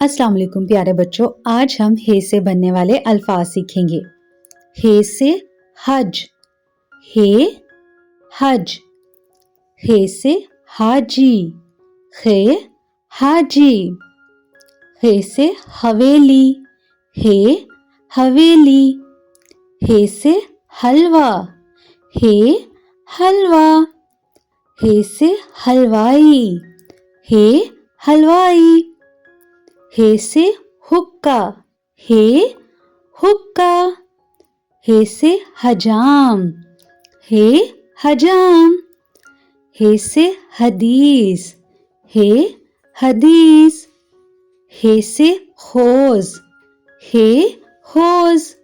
अस्सलाम वालेकुम प्यारे बच्चों, आज हम हे से बनने वाले अल्फाज सीखेंगे। हे से हज, हे हज। हे से हाजी, हे हाजी। हे से हवेली, हे हवेली। हे से हलवा, हे हलवा। हे से हलवाई, हे हलवाई। हे से हुक्का, हे हुक्का। हे से हजाम, हे हजाम। हे से हदीस, हे हदीस। हे से खोज, हे खोज।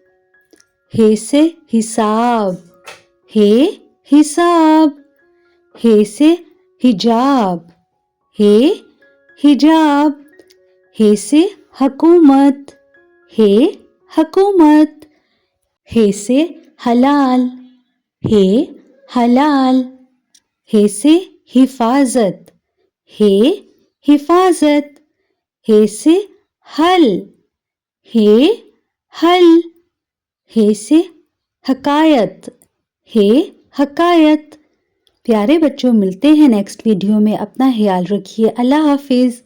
हे से हिसाब, हे हिसाब। हे से हिजाब, हे हिजाब। हे से हकूमत, हे हकूमत। हे से हलाल, हे हलाल। हे से हिफाजत, हे हिफाजत। हे से हल, हे हल। हे से हकायत, हे हकायत। प्यारे बच्चों, मिलते हैं नेक्स्ट वीडियो में। अपना ख्याल रखिए। अल्लाह हाफिज़।